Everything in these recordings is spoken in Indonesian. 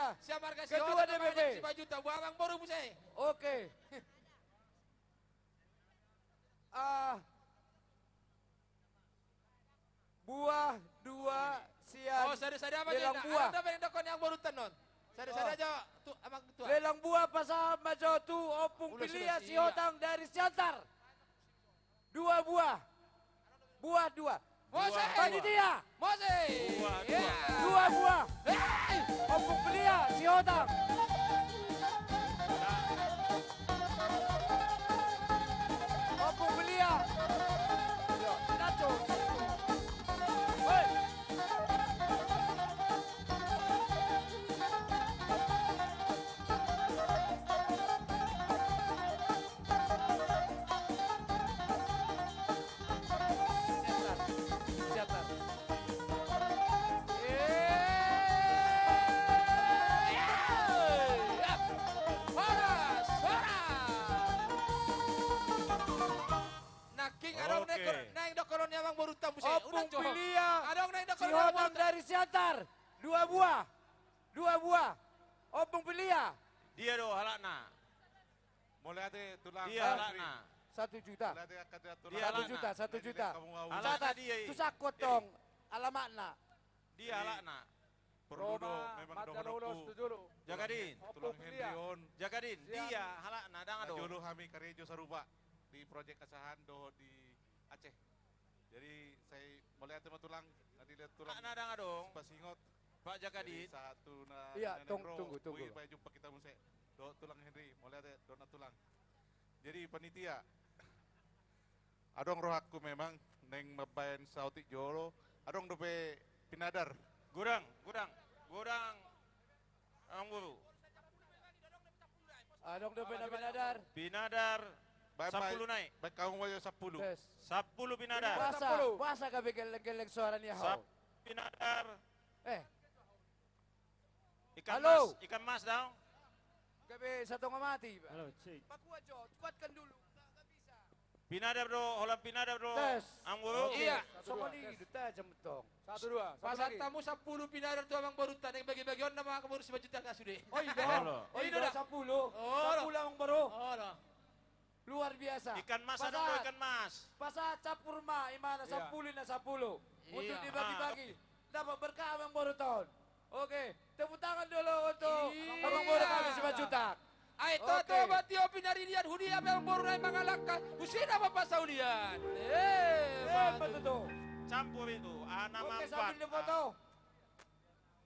panitia. Siap harga Ketua DPP. 5 juta. Buang Abang baru pusai. Oke. Buah 2 sian. Oh, sada-sada apa lelang dia? buah. Ada yang dokon yang baru tenon. Sada-sada aja tu Abang ketua. Lelang buah pasal majo tu opung Ulah pilia sudah si siap. hotang dari Siantar. 2 buah. Buah 2. Mose. Panitia. Mose. Dua. Ya. 2 buah. Hei. Opung pilia si hotang. Opung pilia. Nacho. Hei. Siantar. Horas, Naking adong Oke. naik dokoronnya Abang baru tamu sih. Opung pilia. Adong naik Si dokoronnya Abang hotang baru dari Siantar. 2 buah. 2 buah. Opung pilia. Dia do halakna. Mulai ada tulang. Dia halakna. 1 juta. Mulai ada kata tulang. Dia 1 halakna. juta, 1 juta. Kamu mau Halakna Catat, dia. itu sakot dong. Alamatna. Dia halakna. perlu do memang dohonku. Jagadin. Tulang Hendrion. Jagadin. Dia halakna dang do. Jolo kami karejo saruba di proyek kasahan do di Aceh. Jadi saya mulai ada tulang. Nanti lihat tulang. Halakna dang dong. Pasingot. Pak Jagadin. Satu na. Iya, nenek tunggu, bro. tunggu, tunggu. Wih, supaya jumpa kita musik. Do tulang Henry. Mulai ada dona tulang. Jadi panitia. Adong roh aku memang neng mabayan sautik jolo. Adong dope pinadar. Gudang. Ang buru. Adong do benar-benar. Pinadar. Bye-bye. 10 naik. Baik kamu mau 10. Tes. 10 pinadar. Puasa ka geleng-geleng suara ni hau. Pinadar. Halo. Ikan mas daw. Gabi satu ngamati. Halo, cik. Pakua Jo, kuatkan dulu. Enggak bisa. Pinadar bro, holang pinadar bro. Tes. Ang buru. Iya. Sama ni kita jam tong. 1-2. Pasal tamu 10 pinadar tu Abang baru yang bagi-bagi on nama kamu harus 5 juta kah sudah. Oh iya. Halo. Oh Ini iya dah. 10. Oh, 10 ang baru. Oh, dah. Luar biasa. Ikan mas Pasal- ada bro, ikan mas. Pasal capur ma imana 10 na 10. Untuk Iya. dibagi-bagi. Dapat berkah Abang baru tahun. Oke, tepuk tangan dulu untuk Iya. Abang baru kami 5 juta. Ay, Oke. toto bati o pinarilian hudi Abang baru na mangalakkan. Usina apa pasaulian. Betul tu. Campur itu, anak Oke, mampat. sambil difoto.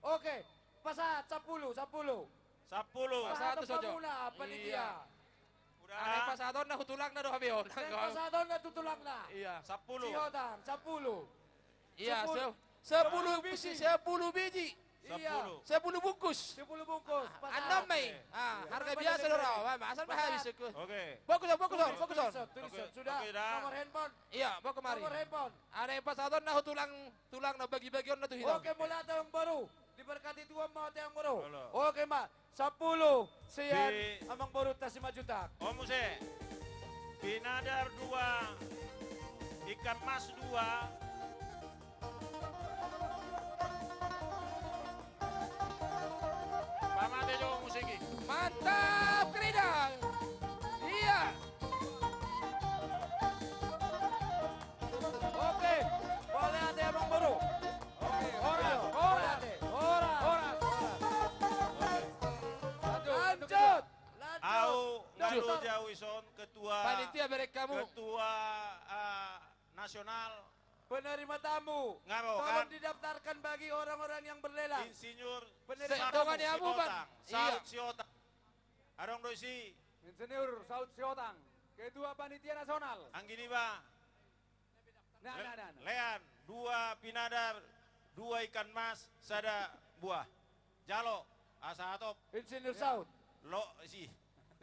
Oke, pasal 10. 10. Pasal Satu tu saja. pamuna panitia. Iya. Udah. Aneh pasadon na hutulang na do habion. Dan pasal tu na tutulang na. Iya. 10. Sihotan, 10. Iya, 10. 10 biji. 10 biji. Iya, 10 bungkus. 10 bungkus. Pasal. 6 Mei. Harga biasa lho. Asal mah habis. Oke. Fokus on. Tulisan. Sudah, Oke, dah. nomor handphone. Iya, bawa kemari. Nomor handphone. Ada yang pasadon na tulang na bagi-bagi on na tu hilang. Oke, mulai tahun baru. Diberkati Tuhan mau yang baru. Halo. Oke, Mak. 10 sekian Di- Abang baru tas 5 juta. Om Muse. Pinadar 2. Ikan mas 2. Pamate jo musiki. Mantap, keridang. Iya. Oke, boleh ada Abang baru. Oke, Horas. Horas. Lanjut. Au Lanjut. Ngadu Jawison ketua Panitia berek kamu. ketua nasional Penerima tamu. Ngabo, Tolong kan? didaftarkan bagi orang-orang yang berlelang. Insinyur Penerima Saud Dongan ya, Bu, Bang. Saud Siotang. Arong doisi Insinyur Saud Siotang, Ketua Panitia Nasional. anggini ba. Nah. Lean 2 pinadar 2 ikan mas sada buah. Jalo asa atop Insinyur Saud. lo si.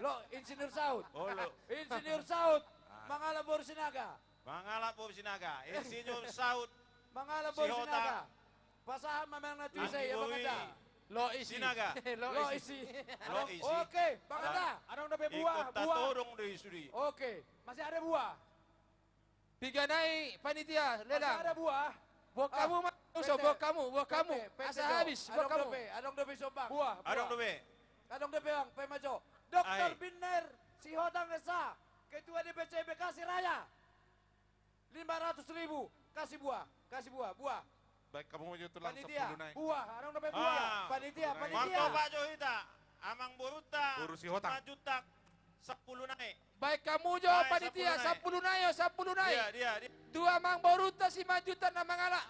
Lo, Insinyur Saud. Oh lo. Insinyur Saud. Mangala Borsinaga. Mangalap po sinaga. Insinyur Saud Mangala Si Hota. Borsinaga. Pasahan mamang na tuisay ang Anggiwi maganda. Lo isi. Sinaga. Lo Lo isi. isi. Lo isi. Oke, maganda. Anong dapat Ikut buah? tatorong dari sudi. Oke. Masih ada buah? Tiga naik panitia Masih ada lelang. buah? Buat kamu mah Usah buah kamu. Asa habis buah kamu. Adong dobe sombang. Buah. Adong dobe. Adong dobe bang, pemajo. Dokter Ai. Biner Sihodang Esa, Ketua DPC Bekasi Raya. 500.000, kasih buah. Baik, kamu maju tulang Panitia. 10 naik. Buah. Adong dobe buah. Ah, Panitia. Marto Pak Johita, Amang Boruta, Guru si Hotang. 5 juta, 10 naik. Baik kamu jawab Baik, panitia 10 naik. 10 naik. Dia. Dua mang boruta si majutan na mangala.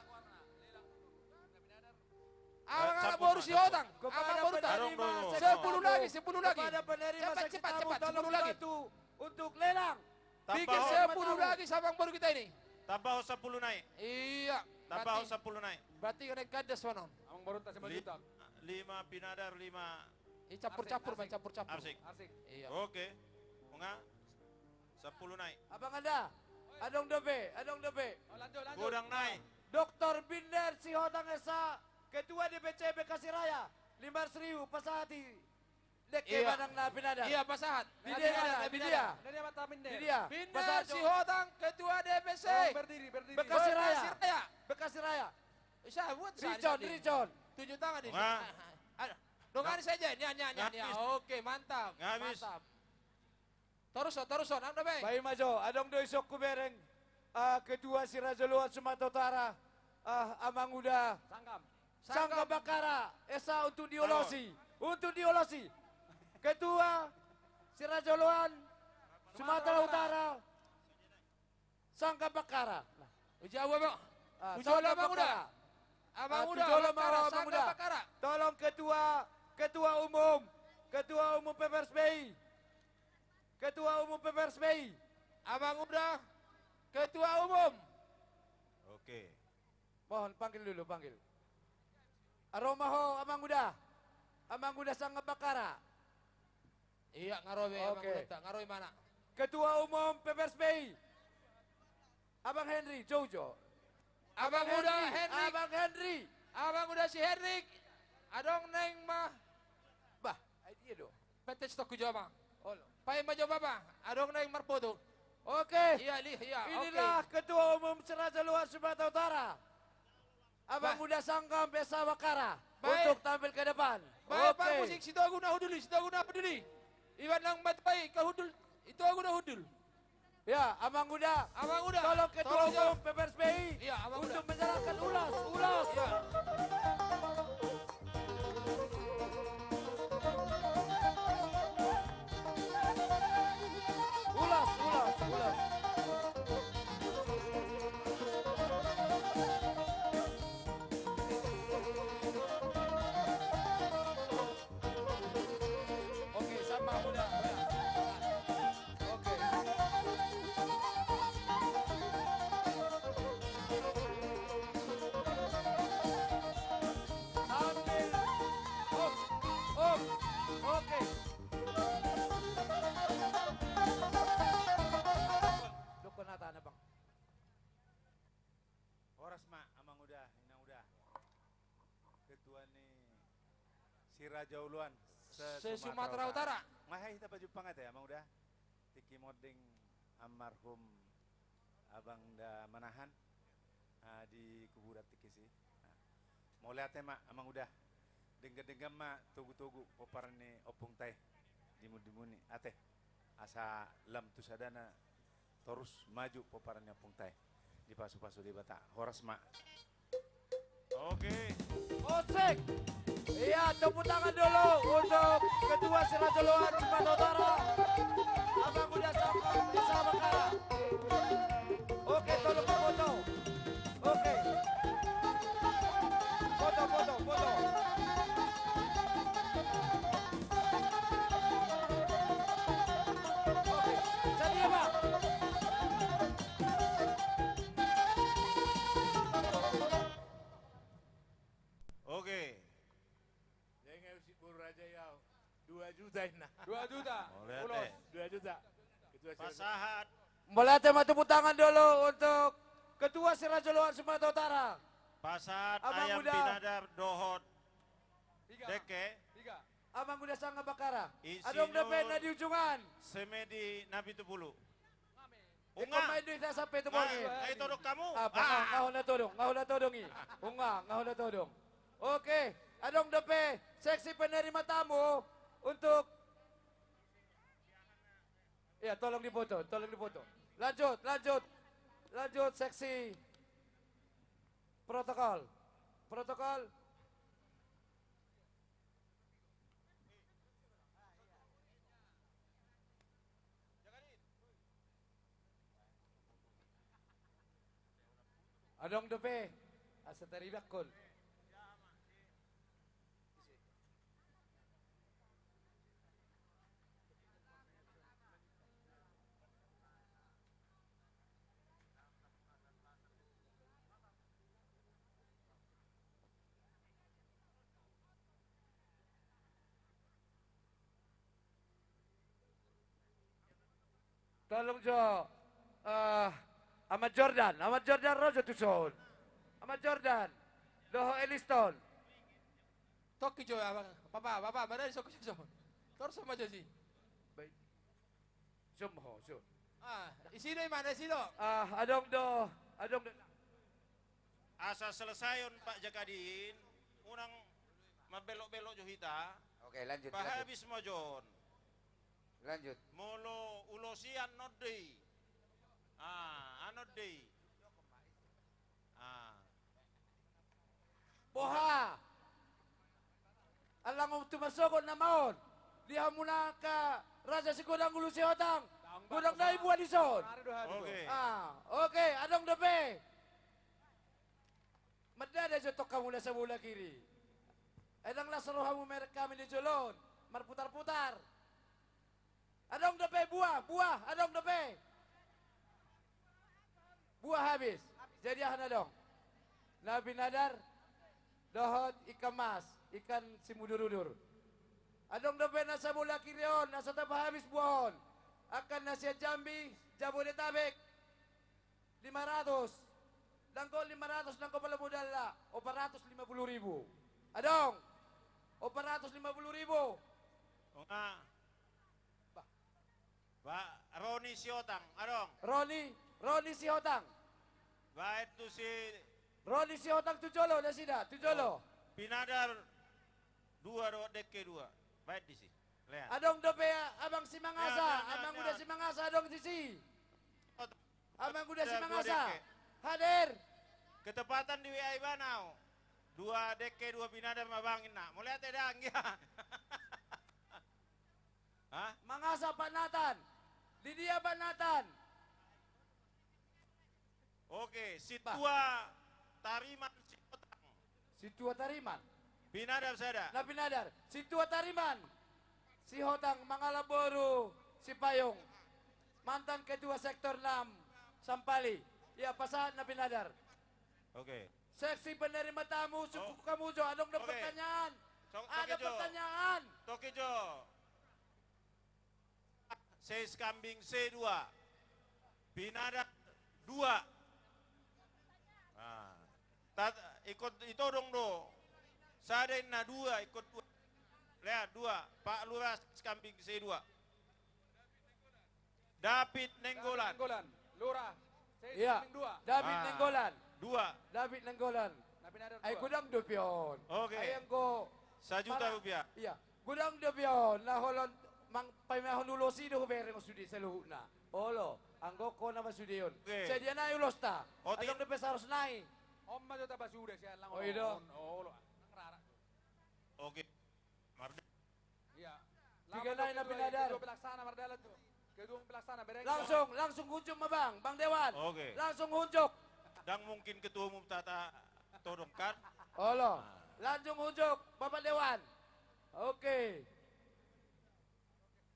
Awang ala boru si hotang. Amang boruta. Adong dulu. 10 lagi. Kepada penerima Cepat, sakit cepat, tamu, cepat, tolong 10 lagi. bantu untuk lelang. Bikin Tambah 10 lagi sama boru kita ini. 10 naik. Iya. Tambah 10 naik. Berarti kena kadas wanon. Amang Boruta 5 juta. 5 pinadar, 5 Campur-campur. Arsik. Iya. Oke. Bunga 10 naik. Abang Anda, Adong Dobe. Oh, lanjut. Gudang naik. Dokter Biner Sihodang Esa, Ketua DPC Bekasi Raya. 500.000 pasahati. Dek Iya. badang na pinada. Iya pasahat. Di dia. Dari mata minder. Di dia. Bina Pasahati. si hotang ketua DPC. Berdiri. Bekasi Raya. Raya. Bekasi Raya. Bisa buat Ricon. Tunjuk tangan di Wah. Ada. Dongan saja. Nya. Ngabis. Oke, mantap. Ngabis. Mantap. Terus, anda baik. Bayi Majo, Adong Doi Sok Kubereng. Ketua Sirajoluan Sumatera Utara. Amang Uda. Sangka Bakara. Esa untuk diolosi. Ketua Sirajoluan Sumatera Utara. Sangka Bakara. Ujawa bang. Sangka Ujawa bang udah. Bakara. Abang udah. Tujola Bakara, Maro, Abang Sangka Uda. Bakara. Tolong Ketua Umum PPRSBI. Ketua Umum PPRSBI. Abang udah. Ketua umum. Oke. Mohon panggil dulu. Aromaho Amang Uda Sangka Bakara. Iya ngarobe abang Oke. udah. Ngarobe mana? Ketua Umum PPRSBI. Abang Henry Jojo. Abang udah Henrik. Abang Henry. Abang udah si Henrik. Adong neng mah. Bah, dia do. Pete stok ku jama. Oh, Pai majo baba. Adong neng marpoto. oke. Iya Inilah Ketua Umum Serajaluan Sumatera Utara. Abang Uda Sangkam Besa Bakara. Baik. Untuk tampil ke depan. Baik Oke. pak musik situ aku na huduli. Iwan lang mat baik ka hudul. Itu aku na hudul. Ya, Abang Uda. Abang udah. Tolong Ketua Tolong, Umum PPRSBI. Iya, Abang untuk Uda. menjalankan ulas. Iya. Ulas. Oke, sama Uda. Oke. Ambil. Oke. Dukun nata na bang. Horas mak, amang udah, inang udah. Ketua ni si Raja Uluan Se Sumatera Utara. Mahai kita baju pangat ya, amang udah. Tiki moding almarhum abang da manahan di kuburan tiki sih. Mau lihat mak, amang udah. Dengar mak tugu oparan ni opung tay dimuni ate asa lam tu sadana terus maju poparannya opung tay di pasu di bata horas mak. Oke. Osek. Iya, tepuk tangan dulu untuk Ketua Sirajoluan Sumatera Utara. Abang Uda Sangkam Desa Bakara. Oke, tolong foto. Oke. Foto. Oke, sedia Pak. Oke. Jangan si Buru Raja ya 2 juta ini. 2 juta. Mau lihat Ulos. 2 juta. Ketua Sirajuluan. Pasahat. Boleh tema tepuk tangan dulu untuk Ketua Sirajoluan Sumatera Utara. Pasahat Abang ayam Uda. pinadar dohot 3. deke 3. Abang Uda Sangka Bakara. Insinyur. Adong Depen di ujungan. semedi nabi tupulu. Unga. Ikaw may na sampai tu Nah, bongi. nah itu dok kamu. Baka ngahon na todong i. Unga, ngahon na todong. Oke, adong depe seksi penerima tamu untuk ya tolong dipoto. Lanjut seksi protokol. Adong depe asa teribak kol. Tolong jo Ahmad Jordan Rojo Tuson. Ahmad Jordan Doho Eliston. Toki jo abang. Papa, mana sok jo. Tor sama jo sih. Baik. Sumho. Isino mana isino? Adong do. Asa selesayon Pak Jakadin, unang mabelok-belok johita. Oke, lanjut. Pahabis mojon. Lanjut. Molo ulosian nodei. Anodei. Boha. Alang tumasokon na maon. Liha muna ka Raja si Gudang Ulu si Hotang. Gudang dai buat dison. Oke. Oke, adong depe. Madada jotok kamu na sa mula kiri. Edang la saruhamu merek kami di jolon. Marputar-putar. Adong depe buah, adong depe. Buah habis. Jadi ahna dong. Nabi Nadar, dohot ikan mas, ikan simudur-udur. Adong depe nasa mula kirion, nasa tabah habis buahon. Akan nasi Jambi, Jabodetabek, 500. Langko 500, langko pala modal la, 450.000. Adong, 450.000. Pak Roni Siotang, adong. Roni si Hotang. Ba itu si Roni si Hotang tujolo na sida, tujolo. Pinadar dua deke dua. Baik di sini. Lihat. Adong dope abang si Mangasa, Ya, abang ya. udah si Mangasa adong sisi. Oh, Abang udah si dua Mangasa. deke. Hadir. Ketepatan di WA Ibanau. Dua deke dua pinadar mabangin nak. Mau lihat edang ya. Hah? Mangasa Pak Nathan. Lydia Pak Nathan. Oke, Situa Tariman Siotang. Si Tua Tariman. Pinadar sada. Nabi Nadar. Si Tua Tariman. Si Hotang Mangalaboru. Si Payung. Mantan Ketua Sektor 6. Sampali. Ya, pasahan Nabi Nadar. Oke. Seksi penerima tamu suku kamu Jo. Adong ada Oke. pertanyaan. Ada Tokijo. pertanyaan. Tokijo. Seis kambing C2. Pinadar 2. Ikut itu dong do. Sadain na 2 ikut 2. Lihat 2. Pak Lurah kambing C2. David Nenggolan. Lurah. Iya. David Nenggolan. 2. David Nenggolan. Nabi Nadar Ay gudang dopion. Oke. Ayang ko. 1 juta rupiah. Iya. Gudang dopion. Laholon mang paimahon ulosi do bere mo sudi sa luhuna. Olo. Anggo ko na masudi yun. Oke. Sa diyan na ulos ta. O, Adong dope sa nai. Omma jota basura siya lang. Oh, ito. Oh, rara. Oke. Marda. Iya. Tiga lain na Binadar. Kedua pelaksana Mardala tuh. Kedua pelaksana bereng. Langsung hunjuk mabang. Bang Dewan. Oke. Langsung hunjuk. Dan mungkin ketua umum Tata todongkan. Olo. Langsung hunjuk Bapak Dewan. Oke.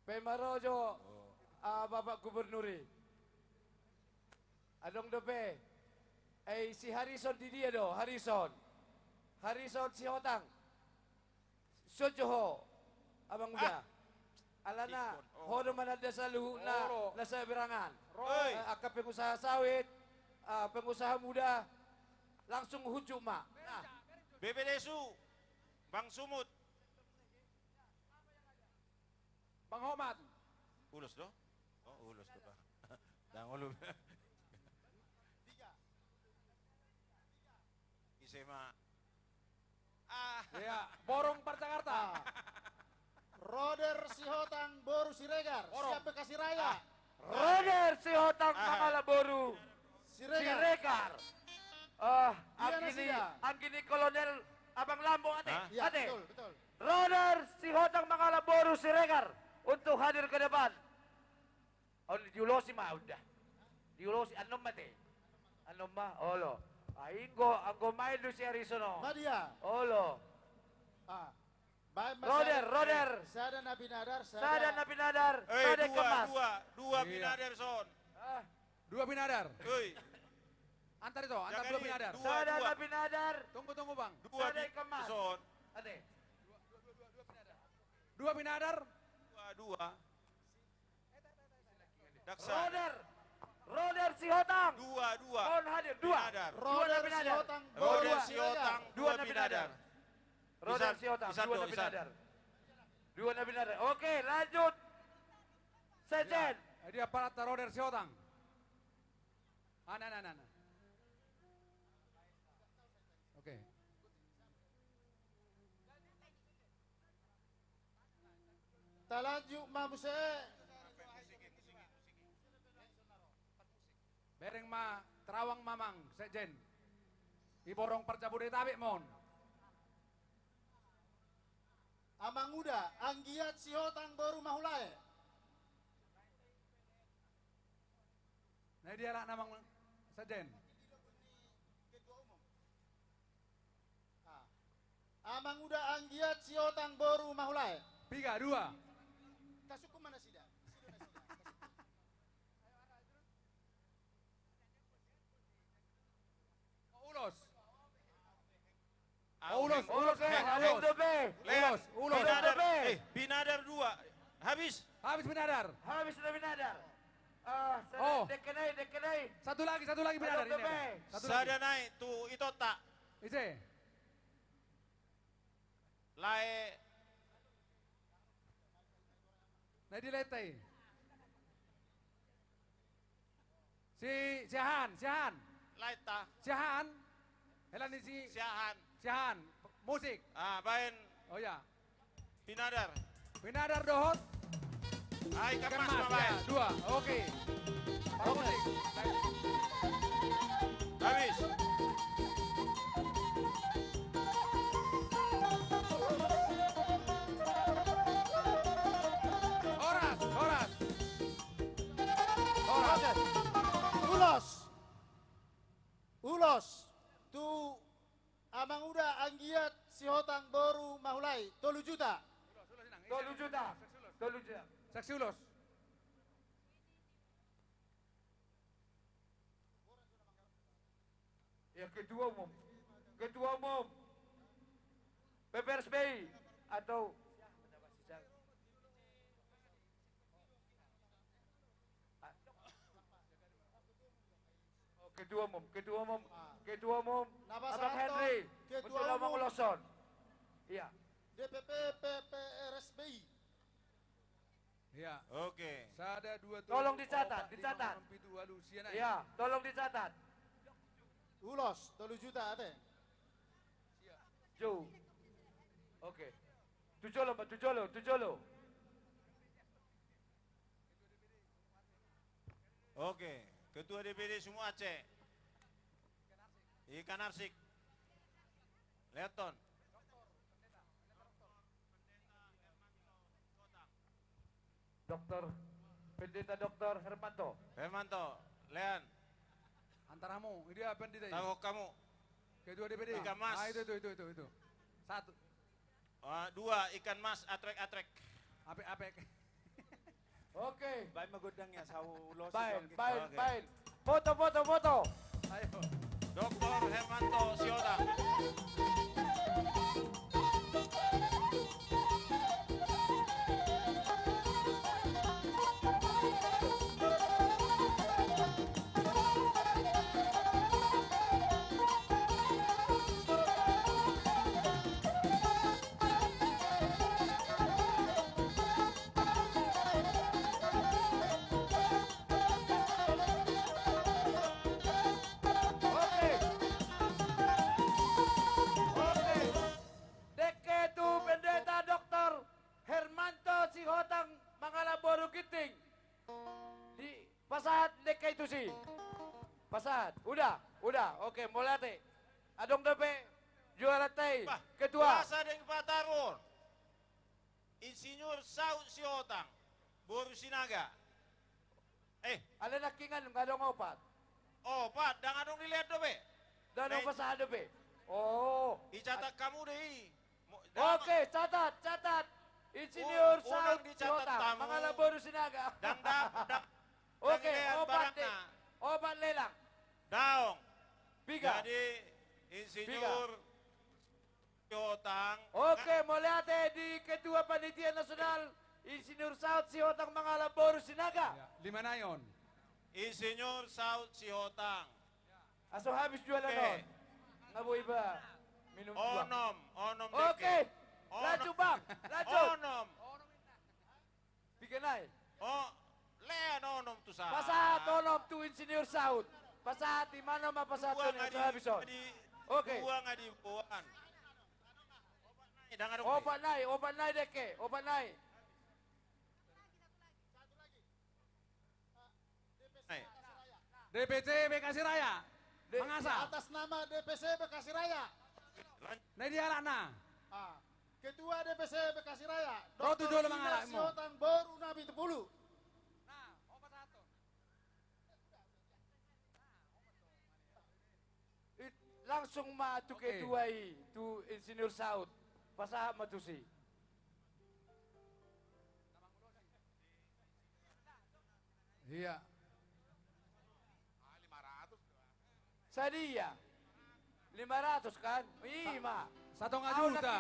Pemarojo Bapak Gubernuri. Adong dope. Si Harrison di dia do, Harrison si Hotang. Sojoho. Abang udah. Alana, hodo manada sa luhuna, nasa berangan. Oi. Aka pengusaha sawit, pengusaha muda, langsung hunjuk mak. Nah, BPDSU. Bang Sumut. Bang Homat. Ulus do? Oh, ulus do Pak. Dangulu. Isema. Ya, Borong Parjakarta. Roder Sihotang Boru Siregar. Borong. Siap Bekasi Raya. Roder Sihotang Mangalaboru Siregar. Nasida. Angkini Kolonel Abang Lambong ate. Ya, Ate. betul, betul. Roder Sihotang Mangalaboru Siregar untuk hadir ke depan. Oh, diulosi mah udah. Diulosi anom mate. Anom mah olo. Anggo main du si Arisono. Madia. Olo. Roder. Sada Nabi Nadar. Sada Nabi Nadar. Sada Kemas. Dua Iya. Binader son. Dua Binadar. Hei, Antar itu, antar Jangan dua ini, Binadar. dua. Sada Nabi Nadar. Tunggu bang. dua Sada Kemas. son. Ate. Dua Binadar. Dua. Daksan. Roder Sihotang. Dua. Mohon hadir. Dua. Binadar. Roder Nabi Nadar. Sihotang Boru Roder Siregar. Siotang, Dua dua Nabi Binader. Nadar. Roder Isan, Sihotang. Isan Dua do, Nabi Isan. Nadar. Dua Nabi Nadar. Oke, lanjut. Sejen. Dia parata Roder Siotang. Ana. Oke. Talanjuk Mabuse. Bereng ma Terawang Mamang Sejen. Iborong Parjabodetabek mon. Amanguda. Anggiat Sihotang Boru Mahulae. Nah dia lah namang Sejen. Amanguda Anggiat Sihotang Boru Mahulae. Tiga, dua. Kasuku mana sida? Ulos. Ulos. Oke, Alendo B. Ulos. Binader. Ulos. Binader dua. Habis. Habis Binadar. Habis Nabi Nadar. Oh. Dekenai. Satu lagi Binadar Alendo ini. B. ada. Satu Sada lagi. naik tu itu tak. Ise. Lae Nah diletai. Si Siahan. lae ta. Siahan. Helan si Siahan. Siahan. Musik. Bain Oh ya. Binader. Binadar dohot. Ai Ikan kemas mas. mabain. Ya, dua. Oke. Para musik. Habis. Horas. Ulos. Tu Amanguda Anggiat Sihotang Boru Mahulai. 3 juta. 2 juta. Saksi ulos. Ya ketua umum. PPRSBI atau ketua umum Nabas Abang Harto, Henry Ketua untuk Lambang Umum. Loson. Iya. DPP PPRSBI. Ya. Oke. Sada dua tu. Tolong dicatat, dicatat. Dua Luciana. Iya, tolong dicatat. Ulos 3 juta ate. Jo. Oke. Tujolo. Oke. Ketua DPD semua Aceh. Ikan Arsik. Leton. Pendeta Dokter Hermanto. Hermanto. Lean. Antaramu. Ini apa yang tidak? Tahu kamu. Kedua DPD. Ikan mas. Itu. Satu. Dua ikan mas atrek. Apek. Oke. Baik magudangnya sawu ulos. Baik. Foto. Ayo. Dr. Hermanto Siotang. Pasat dek itu sih. Pasat. Udah. Oke, mulai teh. Adong DP juara teh. Ketua. Rasa deng Patarun. Insinyur Saud Siotang. Boru Sinaga. Ada nakingan nggak dong opat. Pak, jangan dong dilihat dobe. Dan apa sah DP? Oh. Dicatat kamu deh. Oke, catat. Insinyur Orang Saud dicatat Siotang. tamu. Mangala Boru Sinaga. Oke, obat lelang. Daong. Biga. Jadi Insinyur Siotang. Oke, mulai di Ketua Panitia Nasional Insinyur Saud Siotang Mangala Boru Sinaga. Ya, 5 na yon. Insinyur Saud Siotang. Aso habis jualan Oke. non. Ngabo iba. Minum dua. Onom Oke. deke. Onom. Laju bang. Laju. Onom. Bikin naik. Lean onom tu sa. Pasat onom tu Insinyur Saud. Pasat di mana mah pasat Buang tu ngadi. aso habis on. Oke. Buang ngadi buan. Dangan Obat naik deke. Obat naik. DPC Bekasi Raya. Mangasa. Atas nama DPC Bekasi Raya. Nadia Lana. Ketua DPC Bekasi Raya. Rotu Dr. Jolo Ina Mangala, Imo. Siotang Boru Nabi Tepulu. Langsung ma tu Oke. Ketua tu Insinyur Saud. Pasat ma tu si. Iya. Sadia. 500 kan? Iya. 1,5 juta.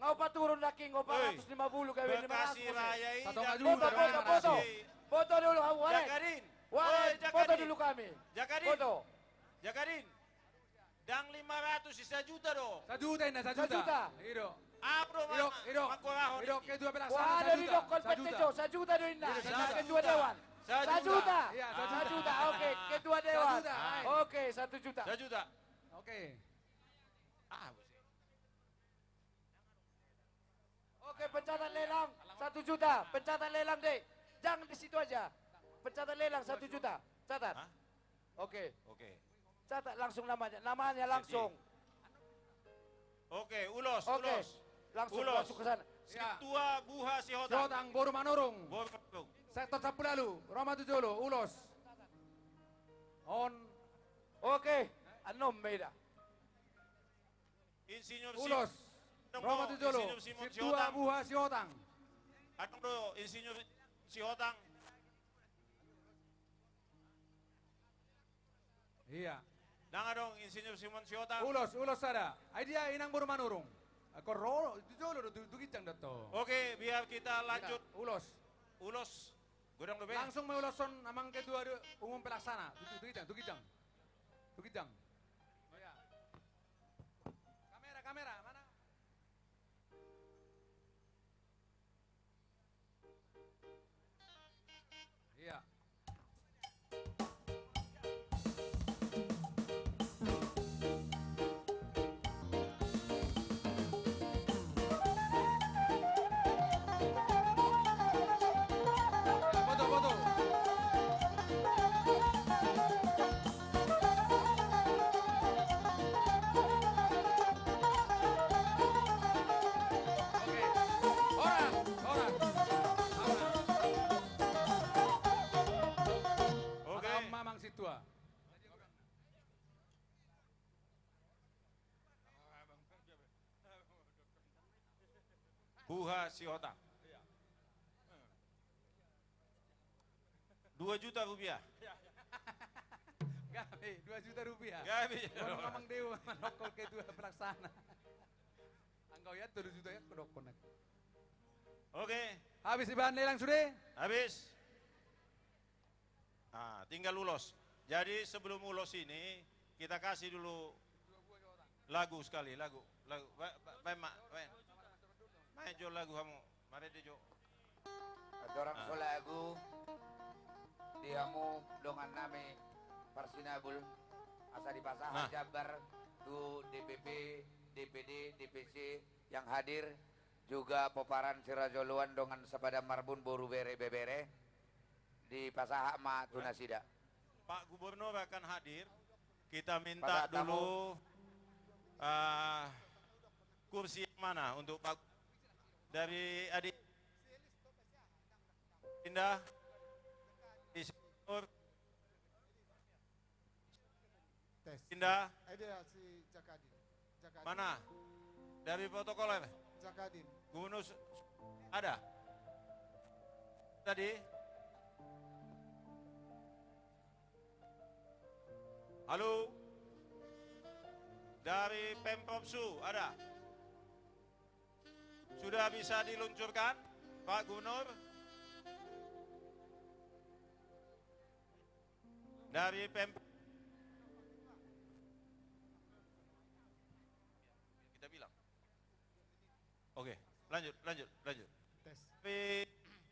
Ngau pa turun laki, ngau pa 150 kawin 500. Bekasi Raya ini. 1,5 Foto, juta. foto. Foto dulu, Warek. Jakarin. Warek, foto Jakarin. dulu kami. Jakarin. Foto. Jakarin. Dang 500 sisa juta dong. 1 juta ini, 1 1 juta. juta. Ido. Abro Ido. Makurahon. Ido kedua pelaksana Wah, 1 dari juta. dok kompetisi, 1 juta doin na. Iya, 1 juta. Ketua Dewan. 1 juta. Iya, 1 juta. Oke, Ketua Dewan. 1 juta. Oke, 1 juta. 1 juta. Oke. Oke, pencatan lelang 1 juta. Pencatan lelang deh. Jangan di situ aja. Pencatan lelang 1 juta. Catat. Hah? Oke. Oke. Catat langsung namanya. Namanya langsung. Oke, ulos, Oke. ulos. Langsung Ulos. masuk ke sana. Ya. Ketua Buha Siotang. Siotang Boru Manurung. Boru. Sektor Sapulalu. Roma Tujolo. Ulos. On. Oke. Anom beda. Insinyur Ulos. Roma Tujolo. Insinyur Simon Ketua Siotang. Buha Siotang. Atong do Insinyur Siotang. Iya. Dangan dong Insinyur Simon Siotang. Ulos ada. Idea inang Boru Manurung. Ako ro, Tujolo dugitang dato. Oke, biar kita lanjut. Ulos. Ulos. Godong do be. Langsung may uloson amang kedua umum pelaksana. Dugitang. Oh ya. Kamera, mana? Iya. Foto. Oke. Orang. Oke. Ada Mamang Situa. Buha Siotang. 2 juta rupiah. Gabi, 2 juta rupiah. Gabi. Orang Mamang Dewa manokol kedua pelaksana. Angkau ya 2 juta ya kedokon. Oke, Habis ibahan lelang sudah? habis. Nah, tinggal ulos. Jadi sebelum ulos ini kita kasih dulu lagu sekali, lagu. Main jo lagu kamu. Mari deh jo. Orang solagu diamu dengan nami Parsinabul asa di Pasahan Nah. Jabar tu DPP, DPD, DPC yang hadir juga peparan Sirajoluan dengan sepada Marbun Boru Bere Bebere di Pasaha ma Tunasida. Pak Gubernur akan hadir. Kita minta Pada tamu. dulu kursi yang mana untuk Pak dari adik pindah di Nur Tes. pindah Ada si Jakadin. Jakadin. mana dari protokoler Jakadin. Gubernur ada tadi. Halo, dari Pemprov Su ada? Sudah bisa diluncurkan, Pak Gubernur? Dari Pemprov. Kita bilang. Oke, lanjut. Tes. Dari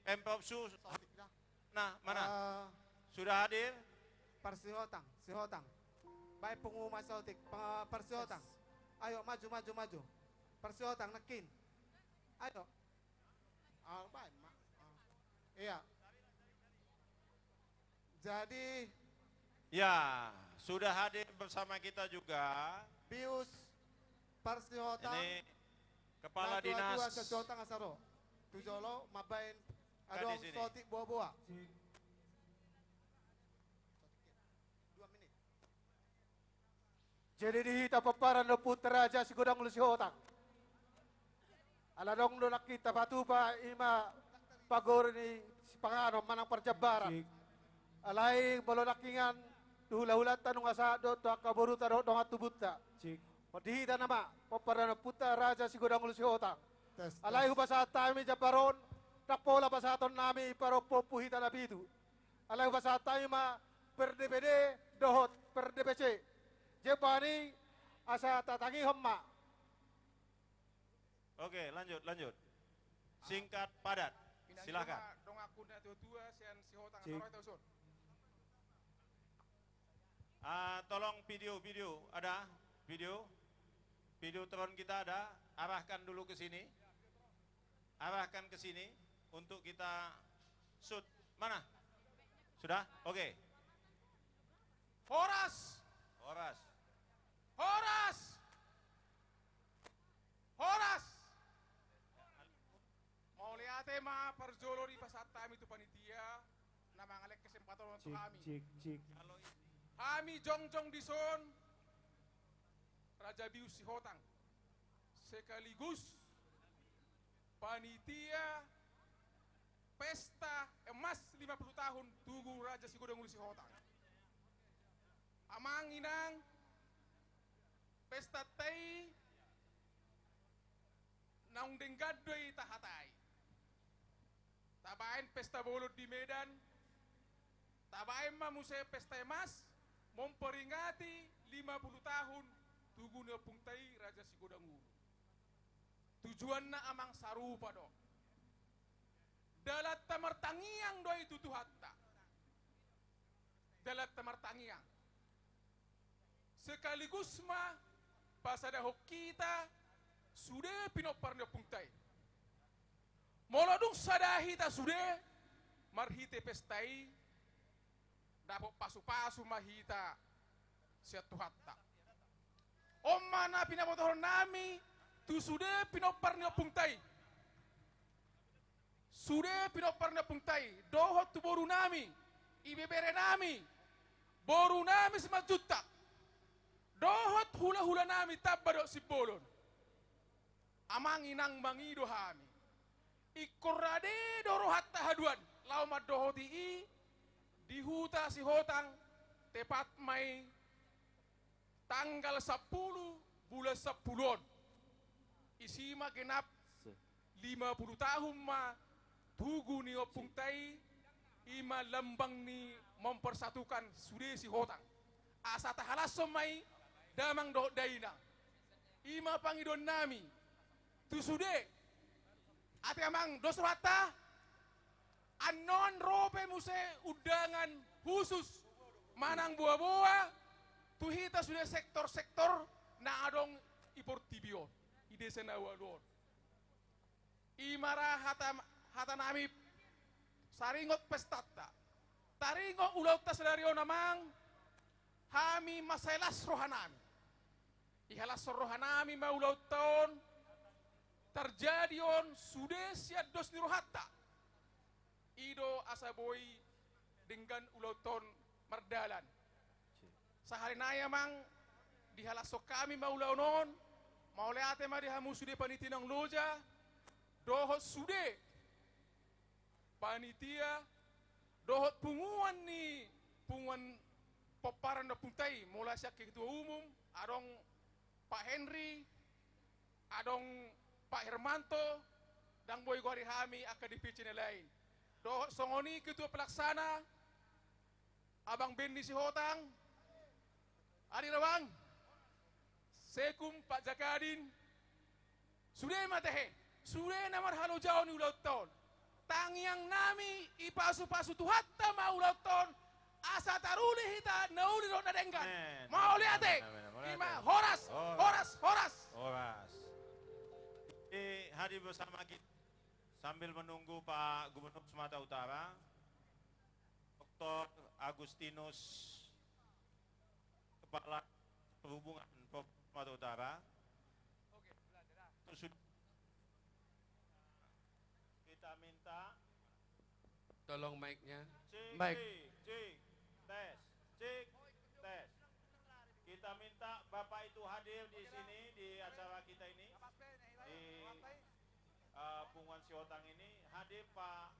Pemprov Su, Sautik dah. nah mana? Ah, Sudah hadir? Persihotang, Sihotang. Baik pengumuman Sautik, Persihotang. Ayo maju. Persihotang nekin. Ayo. Baik, Mak. Iya. Jadi Ya, sudah hadir bersama kita juga. Bius Persihotang. Ini Kepala Dinas. Persihotang Asaro. Tujolo mabain adong sini. Sautik buah-buah. 2 menit. Jadi dihita paparan do putra aja si godang lusi hotang. Ala dong do nakita patupa ima pagor ni si pangano manang perjabaran. Alai balo nakingan hula-hulatan nung asa do to kaboruta do dong atubuta. Dihita nama paparan do putra raja si godang lusi hotang. Tes. Alai hubasa tami japaron tapola basaton nami paro popuhita na bitu. Alai hubasa tami ma per DPD dohot per DPC. Jepani asa tatangi homma. Oke, lanjut. Singkat, padat. Silakan. Dong aku na tua sian si hotang Cik. atau itu Tolong video ada? Video tron kita ada? Arahkan dulu ke sini. Arahkan ke sini untuk kita shoot. Mana? Sudah? Oke. Horas. Mau lihat ma perjolo di pasatami itu panitia nama ngalek kesempatan untuk kami. Kami jongjong dison Raja Bius Sihotang sekaligus panitia pesta emas 50 tahun Tugu Raja Sigodang Sihotang. Amang inang pesta tei naung denggadoy tahatai. Tabain pesta bolot di Medan. Tabain mamuse pesta emas memperingati 50 tahun Tugu Nepung Tai Raja Sigodang Ulu. Tujuanna amang sarupa do. Dalat tamartangiang do itu tuhatta. Dalat tamartangiang. Sekaligus ma pasada hok kita sudah pinopar Nepung Tai. Molodung sadahi ta sudah marhite pestai dapat pasu-pasu mahita siat tuhatta. Om mana pinamotor nami tu sudah pinopar Nepung Tai. Sudah pinopar Nepung Tai. Dohot tu boru nami. Ibebere nami. Boru nami 5 juta. Dohot hula-hula nami tabadok si bolon. Amang inang mangido hami. Ikorade dorohat tahaduan. Lauma dohoti i dihuta si hotang tepat mai tanggal 10 bulan 10. Isima genap 50 tahun ma Tugu ni Opung Tai ima lembang ni mempersatukan sude si hotang. Asa tahalas somai damang do daina. Ima pangidon nami tu sude ati amang dosrata anon rope muse udangan khusus manang buah-buah tuhita sudah sektor-sektor na adong iportibio ide senawadon imara hata nami saringot pestata taringo ulau tas dari namang hami masailas rohanami. Ihalas rohanami ma ulau tahun terjadi on sudesia dos nirohatta. Ido asaboi dengan ulau tahun merdalan. Sahari naya mang dihalas kami ma ulau non mau leate ma dihamu sude panitinang loja dohot sude panitia dohot punguan ni punguan paparan na puntai mulai siya ketua umum adong Pak Henry adong Pak Hermanto dan boy gori hami akademi cina lain dohot songoni ketua pelaksana abang Bendi si Hotang adi bang Sekum Pak Jakadin sudah matehe sudah namar halo jauh ni ulau tahun tangiang nami ipasu-pasu tuhatta mau ulau tahun asa taruli hita nauli rona denggan mau lihat ima horas. Hadir bersama kita sambil menunggu Pak Gubernur Sumatera Utara Dr. Agustinus Kepala Perhubungan Sumatera Utara. Kita minta Tolong mic-nya. Cek, tes. Kita minta Bapak itu hadir di sini di acara kita ini di Punguan Sihotang ini hadir Pak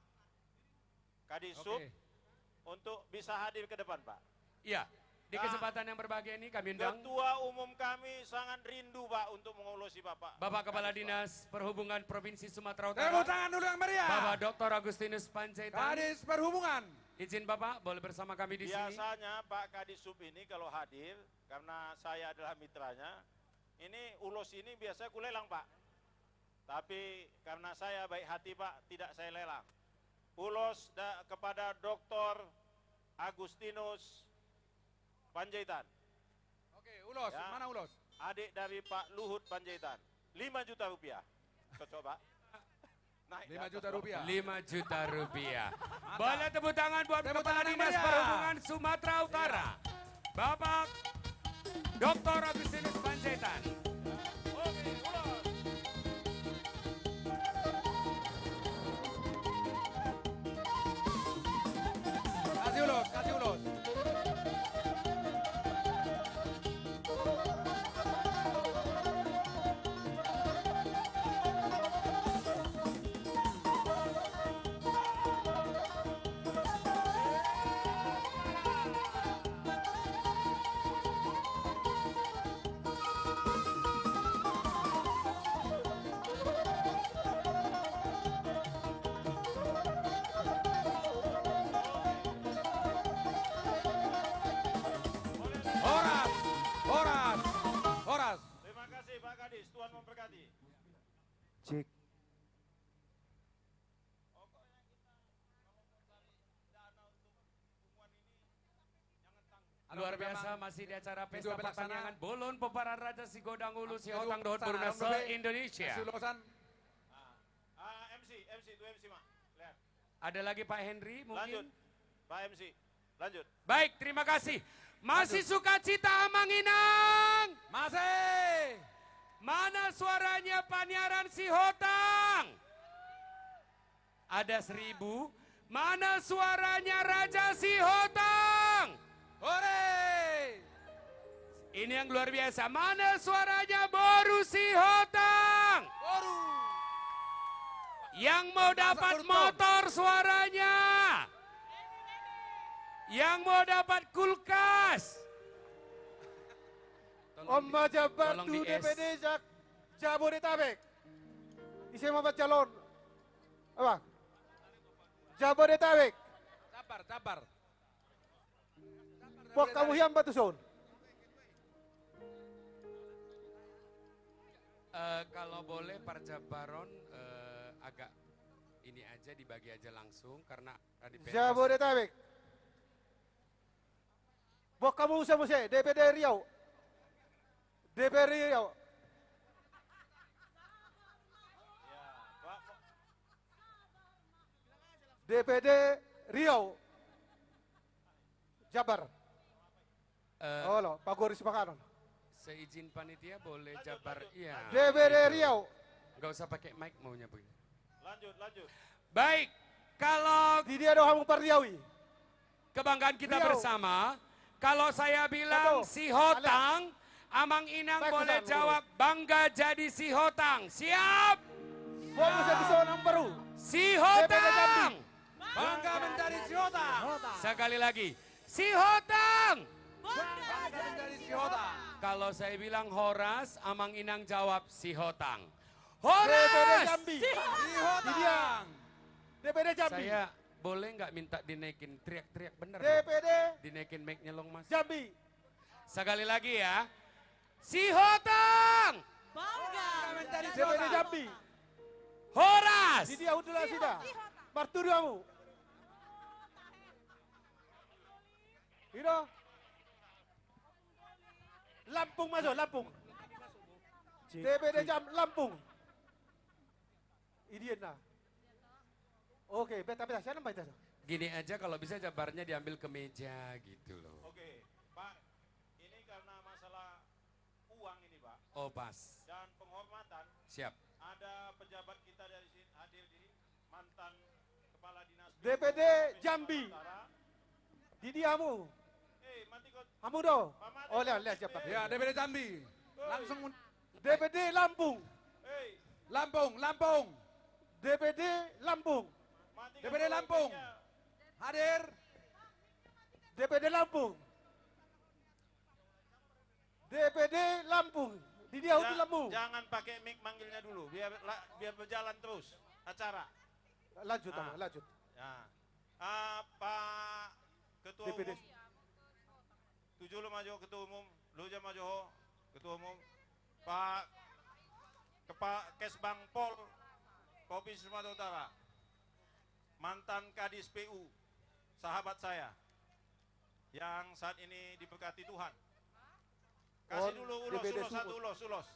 Kadisub untuk bisa hadir ke depan Pak. Iya. Di kesempatan yang berbahagia ini kami undang Ketua Umum kami sangat rindu Pak untuk mengurusi Bapak. Bapak Kepala Dinas Perhubungan Provinsi Sumatera Utara. Tepuk tangan dulu yang meriah. Bapak Dr. Agustinus Panjaitan. Kadis Perhubungan. Izin Bapak boleh bersama kami di sini. Biasanya Pak Kadisub ini kalau hadir karena saya adalah mitranya, ini ulos ini biasanya kulelang Pak. Tapi karena saya baik hati Pak, tidak saya lelang. Ulos kepada Dr. Agustinus Panjaitan. Oke, ulos. Ya. Mana ulos? Adik dari Pak Luhut Panjaitan. 5 juta rupiah. Cocok Pak? Naik 5 juta rupiah. 5 juta rupiah. Boleh tepuk tangan buat Tepuk Kepala tangan Dinas meriah. Perhubungan Sumatera Utara. Bapak Dr. Agustinus Panjaitan. Oke, ulos. Kasih ulos, kasih ulos. Horas. Terima kasih Pak Kadis, Tuhan memberkati. Cek. Luar biasa masih di acara pesta Kedua pelaksana. pertanian Bolon Peparan Raja Sigodang Ulu Sihotang Kedua Dohot pelaksana, Brunei Arnold B. Indonesia. Kasih ulosan. MC Mak. Lihat. Ada lagi Pak Henry Lanjut. mungkin. Pak MC. Lanjut. Baik, terima kasih. Masih sukacita Manginang. Masih. Mana suaranya Panyaran Sihotang? Ada 1000. Mana suaranya Raja Sihotang? Hore. Ini yang luar biasa. Mana suaranya Boru Sihotang? Boru. Yang mau dapat motor suaranya. Yang mau dapat kulkas. Om Majabat tolong tu di S. DPD Jabodetabek. Isi mabat calon. Apa? Jabodetabek. Sabar. Pok kamu hiam batu son. Kalau boleh Parjabaron agak ini aja dibagi aja langsung karena tadi Jabodetabek. Pok kamu usah musik DPD Riau. DPD Riau. DPD Riau. Jabar. Eh, Oh lo, Pagori si Pakanon. seizin panitia boleh Jabar, iya. DPD Riau. Nggak usah pakai mic maunya begini. Lanjut. Baik, kalau Di dia doang Pardiawi. kebanggaan kita Riau. bersama, kalau saya bilang Satu. si Hotang, Amang Inang Baik, boleh Susan, jawab bangga jadi si Hotang. Siap? Fokus di zona baru. Si DPD Hotang. Bangga menjadi si Hotang. Sekali lagi, si Hotang. Bangga menjadi si Hotang. Kalau saya bilang Horas, Amang Inang jawab si Hotang. DPD Horas! Jambi. Si Hotang. DPD Jambi. Saya boleh nggak minta dinaikin teriak-teriak bener? DPD Dinaikin mic-nya long mas. Jambi. Sekali lagi ya. Si Hotang. Bangga menjadi si DPD Hotang. Jambi. Horas. Di dia Udula Sida. Marturiamu. Hiro. Lampung masuk, Lampung. DPD Jam Lampung. Idiena. Oke, beta saya nambah itu. Gini aja kalau bisa Jabarnya diambil ke meja gitu loh. Oke, Pak. Ini karena masalah uang ini, Pak. Oh pas. Dan penghormatan. Siap. Ada pejabat kita dari sini hadir di mantan kepala dinas DPD Jambi. Di diamu. Mati kau. Hamudo. Oh, lihat siapa. Ya, DPD Jambi. Langsung DPD Lampung. Lampung. DPD Lampung. DPD Lampung. Hadir. DPD Lampung. DPD Lampung. Di dia Udula Lampung. Jangan pakai mic manggilnya dulu, biar berjalan terus acara. Lanjut, lanjut. Ya. Pak Ketua DPD. Umum. Tujuh lu maju Ketua Umum, lu aja maju ho, Ketua Umum. Pak Kesbang Pol, Provinsi Sumatera Utara. Mantan Kadis PU, sahabat saya. Yang saat ini diberkati Tuhan. Kasih dulu ulos.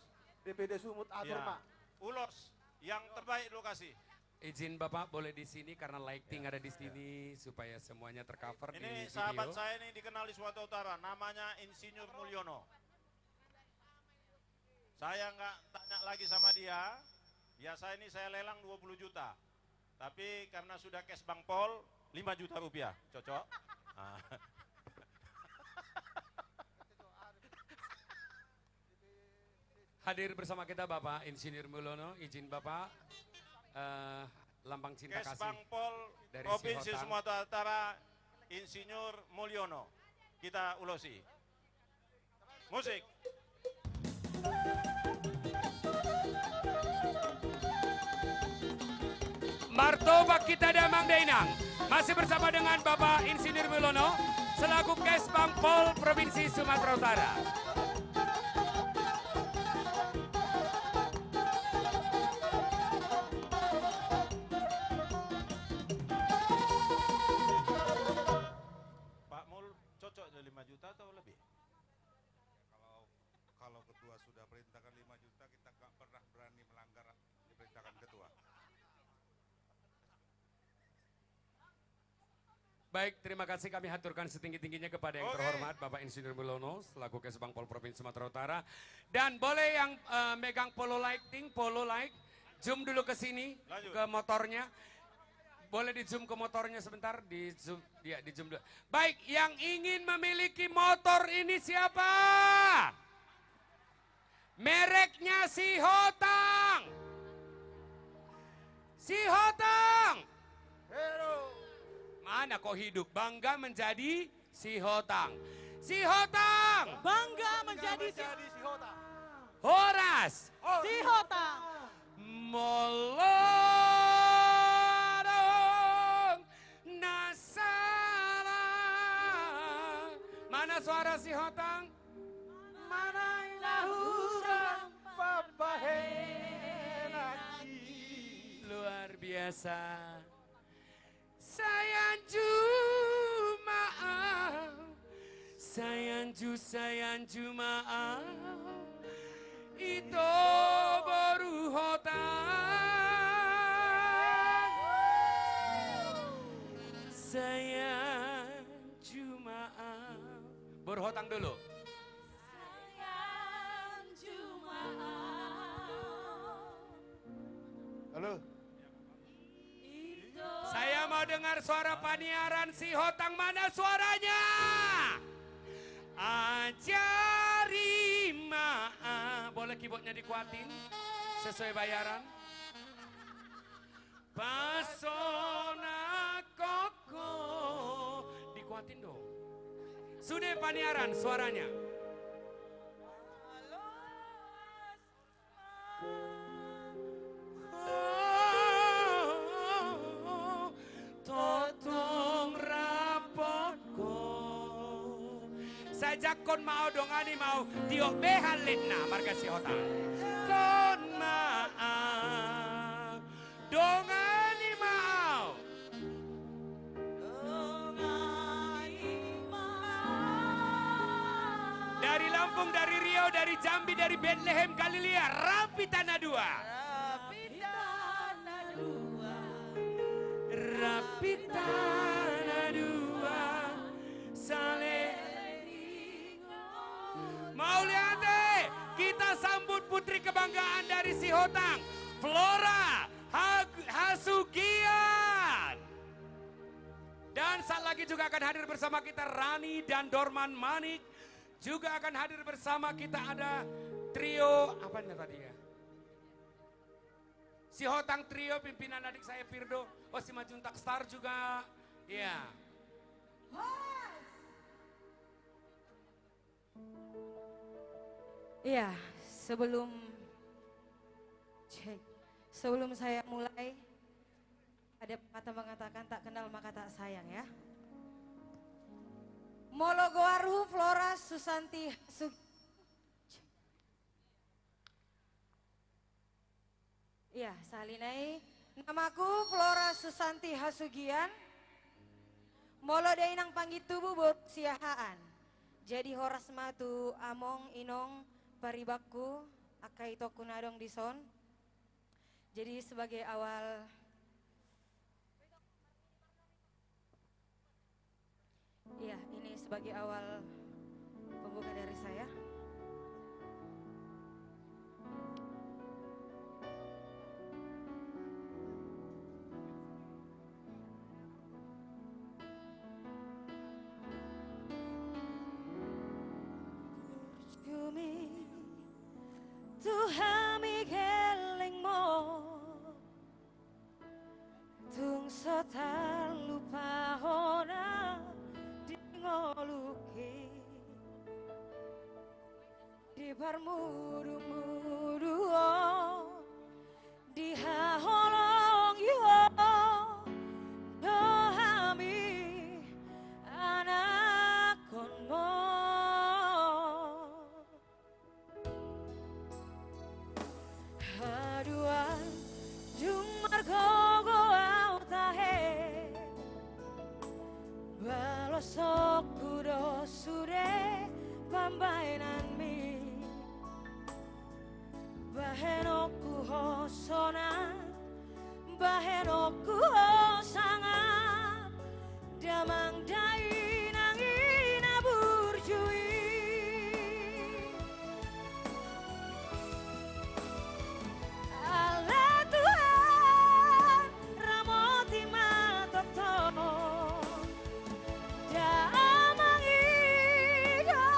DPD Sumut Aturma. Ulos, yang terbaik lu kasih. Izin Bapak boleh di sini karena lighting ada di sini supaya semuanya tercover di Ini video. sahabat saya ini dikenal di Sumatera Utara, namanya Insinyur Mulyono. Saya nggak tanya lagi sama dia, biasa ini saya lelang 20 juta. Tapi karena sudah cash Bang Pol, 5 juta rupiah, cocok? Ah. Hadir bersama kita Bapak Insinyur Mulyono, izin Bapak lambang cinta Cash kasih Bang Pol, dari Provinsi si Hotang. Sumatera Utara, Insinyur Mulyono. Kita ulosi. Musik. Martoba kita Damang Dainang masih bersama dengan Bapak Insinyur Mulyono selaku Kesbang Pol Provinsi Sumatera Utara. Pak Mul cocok dari 5 juta atau lebih? Kalau ketua sudah perintahkan 5 juta, kita nggak pernah berani melanggar diperintahkan ketua. Baik, terima kasih kami haturkan setinggi-tingginya kepada yang terhormat Bapak Insinyur Mulyono selaku Kesbang Pol Provinsi Sumatera Utara. Dan boleh yang megang polo lighting, polo light, zoom dulu ke sini, ke motornya. Boleh di zoom ke motornya sebentar, di zoom, ya di zoom dulu. Baik, yang ingin memiliki motor ini siapa? Mereknya si Hotang. Si Hotang. Mana kok hidup? Bangga menjadi si Hotang. Si Hotang. Bangga menjadi si Hotang. Horas. Si Hotang. Molodong Nasara. Mana suara si Hotang? Mana lahurang pabahenaki. Luar biasa. Sayang Jumaah, sayang Jumaah, itu baru Hotang. Sayang Jumaah. Hotang dulu. Halo. Saya mau dengar suara paniaran si Hotang, mana suaranya? Ajari maaf. Boleh keyboardnya dikuatin sesuai bayaran. Pasona koko. Dikuatin dong. Sudah paniaran suaranya. Totong rapotko. Sajak kon mau dongani mau diok behalena marga si Hotang. Kon maaf dongani mau. Dari Lampung, dari Riau, dari Jambi, dari Bethlehem, Galilea, Rapi Tanah Dua. Rapi Tanah Dua, mau lihat deh, kita sambut putri kebanggaan dari si Hotang, Flora Hasugian. Dan saat lagi juga akan hadir bersama kita Rani dan Dorman Manik. Juga akan hadir bersama kita ada trio, apa ini tadi ya? Si Hotang Trio, pimpinan adik saya Pirdo. Oh, si Majuntak Star juga. Iya. Iya, sebelum saya mulai, ada pepatah mengatakan tak kenal maka tak sayang ya. Mologoarhu Flora Susanti Iya, salinai. Namaku Flora Susanti Hasugian. Molo dainang panggit tubuh bot siahaan. Jadi horas matu among inong paribakku akai tokunadong dison. Jadi sebagai awal iya, ini sebagai awal pembuka dari saya. Tuhan migeling mo tung sotar lupa hona di ngoluki di parmudu-mudu di haholong yo dohami anak konmo. Haduan jumar gogo au tahe balosok kudo sure pambainan mi bahenoku hosona bahenoku hosanga damang dai nangina burjui. Allah Tuhan ramoti matoto damang ida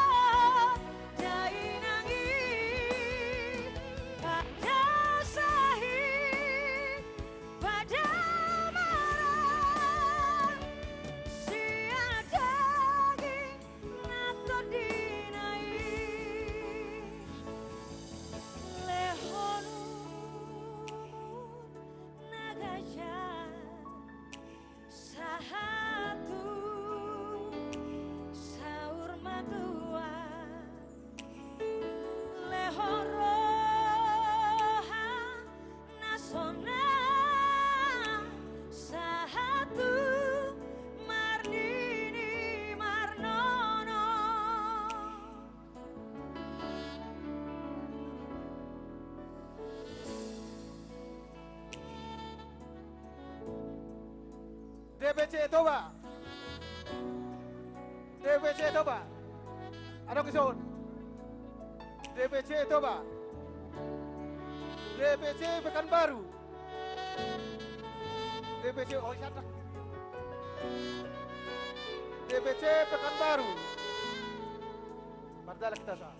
dainangi pada sahih pada marah siada daging nato dinai lehonu nagaja sahatu saur matua lehoroha nasona sahatu marnini marnono. DPC Toba. DPC Toba. Adong isun. DPC Toba. DPC Pekanbaru. DPC oh siapa? DPC Pekanbaru. Bardala kita sah.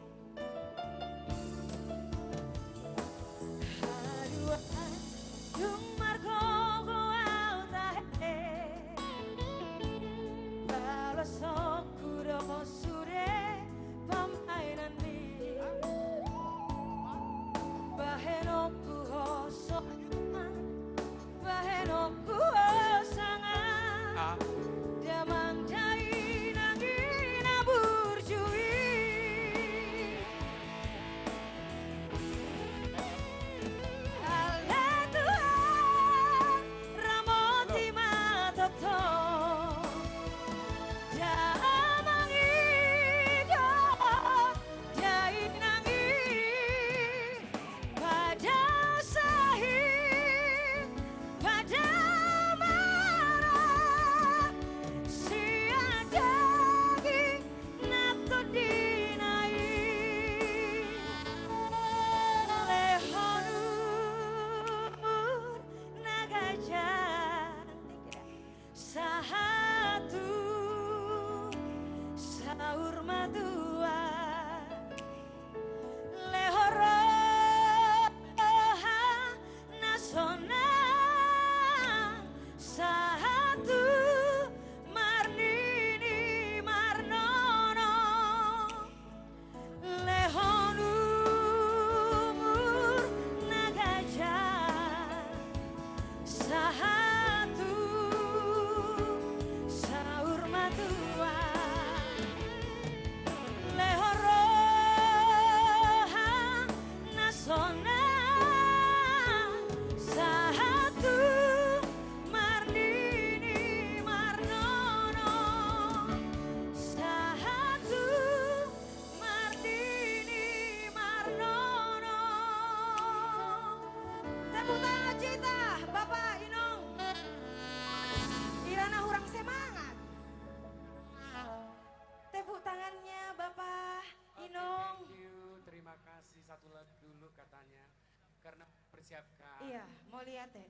Persiapkan. Iya, mau lihat ya.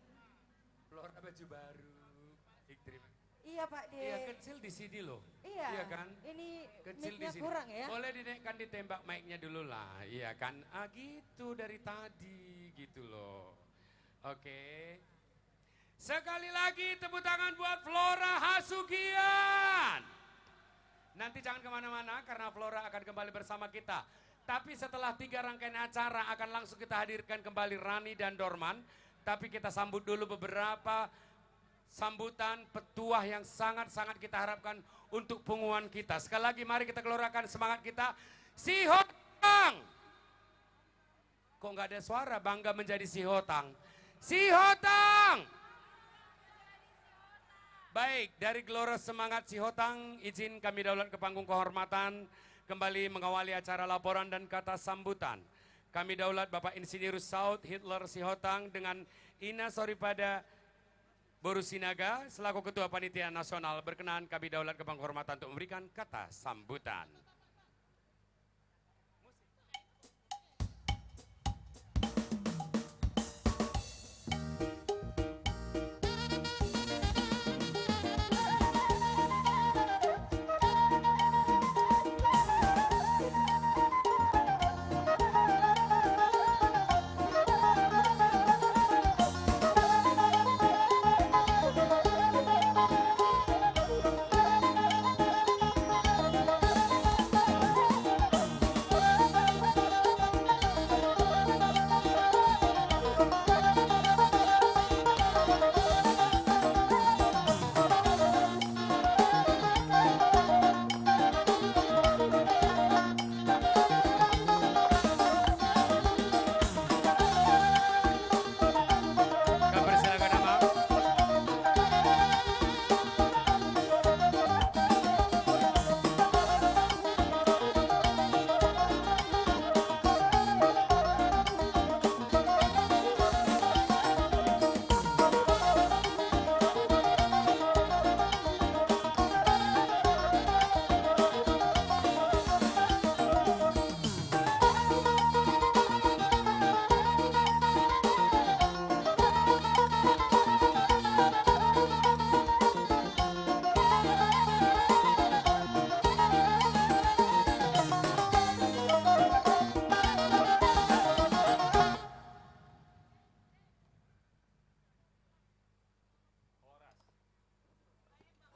Flora baju baru. Terima. Iya Pak De. Iya kecil di sini loh. Iya. Iya kan? Ini kecil di mic-nya sini. kurang ya. Boleh dinaikkan ditembak mic-nya dulu lah. Iya kan? Ah gitu dari tadi gitu loh. Oke. Sekali lagi tepuk tangan buat Flora Hasugian. Nanti jangan kemana-mana karena Flora akan kembali bersama kita. Tapi setelah 3 rangkaian acara akan langsung kita hadirkan kembali Rani dan Dorman. Tapi kita sambut dulu beberapa sambutan petuah yang sangat-sangat kita harapkan untuk pengumuman kita. Sekali lagi mari kita keluarkan semangat kita. Si Hotang. Kok nggak ada suara bangga menjadi si Hotang. Si Hotang. Baik, dari Gelora Semangat Si Hotang, izin kami daulat ke panggung kehormatan kembali mengawali acara laporan dan kata sambutan. Kami daulat Bapak Insinyur Saud Hitler Sihotang dengan Ina Soripada Borusinaga selaku Ketua Panitia Nasional berkenan kami daulat ke panggung kehormatan untuk memberikan kata sambutan.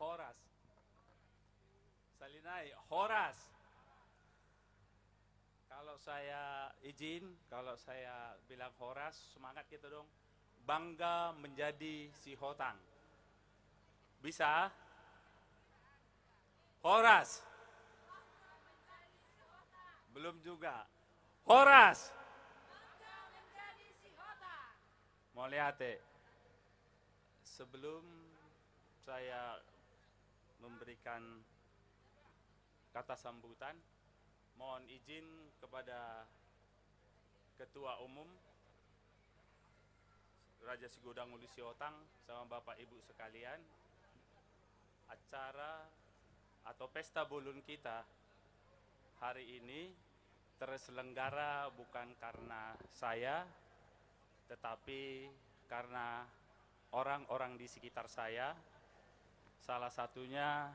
Horas. Salinai, Horas. Kalau saya izin, kalau saya bilang Horas, semangat gitu dong. Bangga menjadi si Hotang. Bisa? Horas. Belum juga. Horas. Mau lihat sebelum saya memberikan kata sambutan, mohon izin kepada Ketua Umum Raja Sigodang Ulu Siotang sama Bapak Ibu sekalian, acara atau pesta bulun kita hari ini terselenggara bukan karena saya, tetapi karena orang-orang di sekitar saya, salah satunya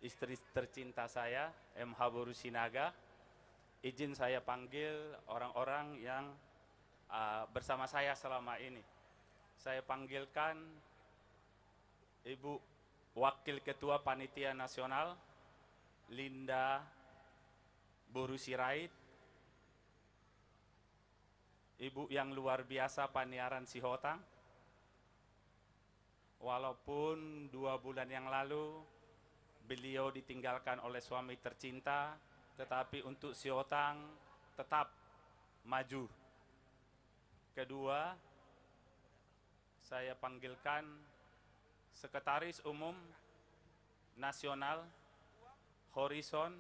istri tercinta saya, MH Boru Sinaga. Izin saya panggil orang-orang yang bersama saya selama ini. Saya panggilkan Ibu Wakil Ketua Panitia Nasional, Linda Boru Sirait, Ibu yang luar biasa Paniaran Sihotang. Walaupun 2 bulan yang lalu beliau ditinggalkan oleh suami tercinta, tetapi untuk Sihotang tetap maju. Kedua, saya panggilkan Sekretaris Umum Nasional Horizon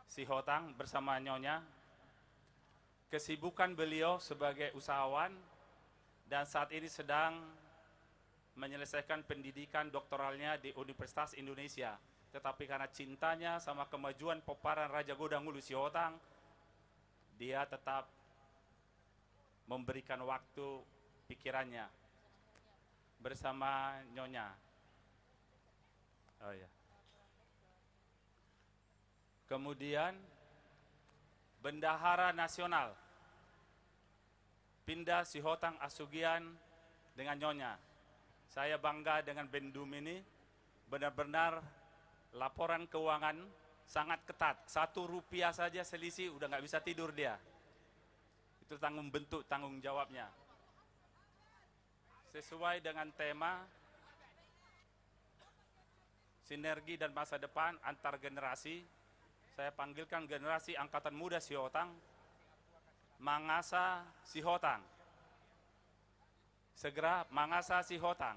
Sihotang bersama Nyonya. Kesibukan beliau sebagai usahawan dan saat ini sedang menyelesaikan pendidikan doktoralnya di Universitas Indonesia. Tetapi karena cintanya sama kemajuan peparan Raja Godang Ulu Sihotang, dia tetap memberikan waktu pikirannya bersama Nyonya. Oh ya. Kemudian Bendahara Nasional Pindah Sihotang Asugian dengan Nyonya. Saya bangga dengan Bendum ini, benar-benar laporan keuangan sangat ketat. 1 rupiah saja selisih udah nggak bisa tidur dia. Itu bentuk tanggung jawabnya. Sesuai dengan tema sinergi dan masa depan antar generasi, saya panggilkan generasi angkatan muda Sihotang, Mangasa Sihotang. Segera Mangasa Sihotang.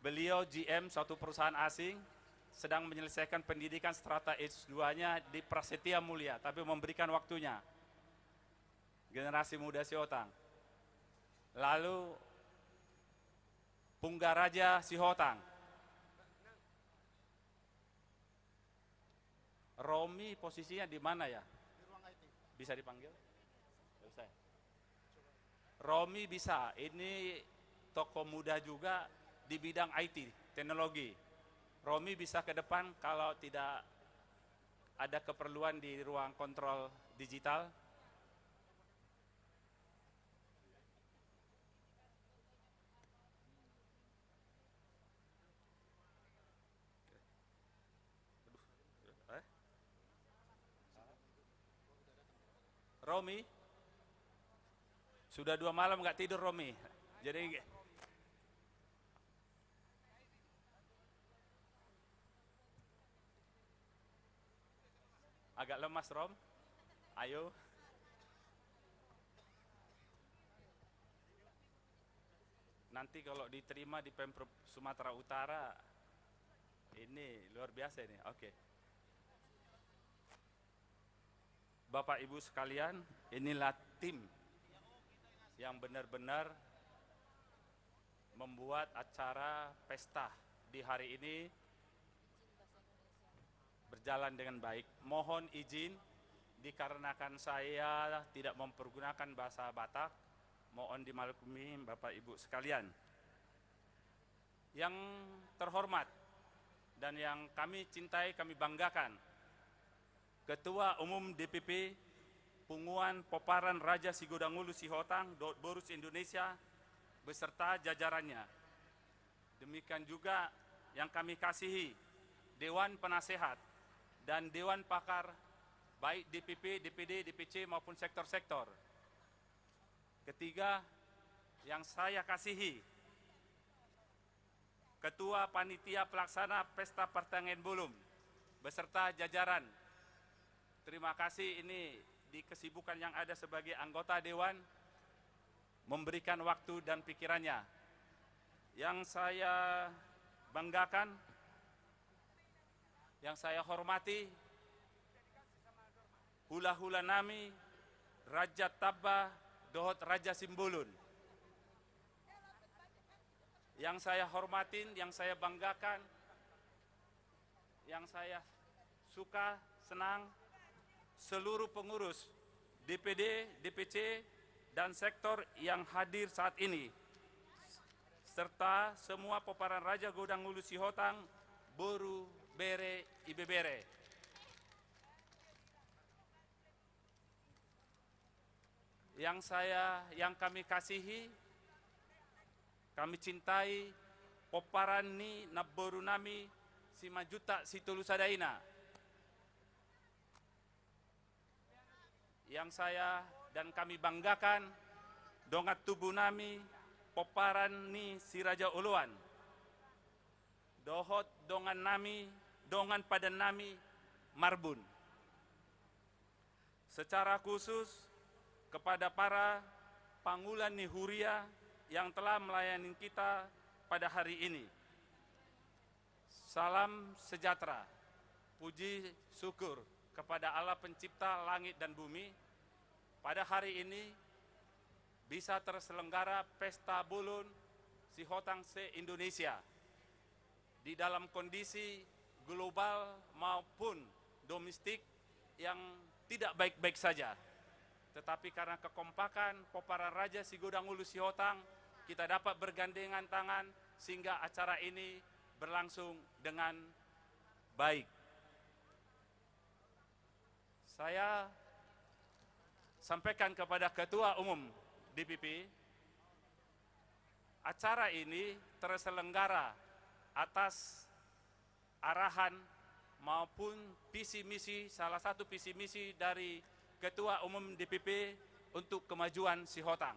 Beliau GM suatu perusahaan asing, sedang menyelesaikan pendidikan strata S2-nya di Prasetya Mulia, tapi memberikan waktunya. Generasi muda Sihotang. Lalu Punggaraja Sihotang. Romi posisinya di mana ya? Bisa dipanggil? Bisa. Romi bisa, ini tokoh muda juga di bidang IT, teknologi. Romi bisa ke depan kalau tidak ada keperluan di ruang kontrol digital. Romi, sudah 2 malam nggak tidur Romi, jadi agak lemas Rom. Ayo. Nanti kalau diterima di Pemprov Sumatera Utara, ini luar biasa ini. Oke. Bapak Ibu sekalian, inilah tim yang benar-benar membuat acara pesta di hari ini berjalan dengan baik. Mohon izin, dikarenakan saya tidak mempergunakan bahasa Batak, mohon dimaklumi Bapak Ibu sekalian. Yang terhormat dan yang kami cintai, kami banggakan, Ketua Umum DPP Punguan Poparan Raja Sigodang Ulu Sihotang, Borus Indonesia, beserta jajarannya. Demikian juga yang kami kasihi Dewan Penasehat dan Dewan Pakar baik DPP, DPD, DPC maupun sektor-sektor. Ketiga, yang saya kasihi Ketua Panitia Pelaksana Pesta Pertanian Bulum beserta jajaran. Terima kasih ini di kesibukan yang ada sebagai anggota Dewan memberikan waktu dan pikirannya. Yang saya banggakan, yang saya hormati, hula-hula nami, Raja Tabah, Dohot Raja Simbulun. Yang saya hormatin, yang saya banggakan, yang saya suka, senang, seluruh pengurus DPD, DPC, dan sektor yang hadir saat ini, serta semua peparan Raja Godang Hulu Sihotang, Boru, Bere, Ibebere. Yang kami kasihi, kami cintai, peparan ni Naboru nami, Simajuta Situlusadaina. Yang saya dan kami banggakan, dongat tubuh nami, peparan ni si Raja Uluan. Dohot dongan nami, dongan padan nami, Marbun. Secara khusus kepada para Pangulan Nihuria yang telah melayani kita pada hari ini. Salam sejahtera, puji syukur kepada Allah Pencipta langit dan bumi. Pada hari ini bisa terselenggara Pesta Bulun Sihotang se-Indonesia di dalam kondisi global maupun domestik yang tidak baik-baik saja. Tetapi karena kekompakan peparan Raja Sigodang Hulu Sihotang, kita dapat bergandengan tangan sehingga acara ini berlangsung dengan baik. Saya sampaikan kepada Ketua Umum DPP, acara ini terselenggara atas arahan maupun visi misi, salah satu visi misi dari Ketua Umum DPP untuk kemajuan Sihotang.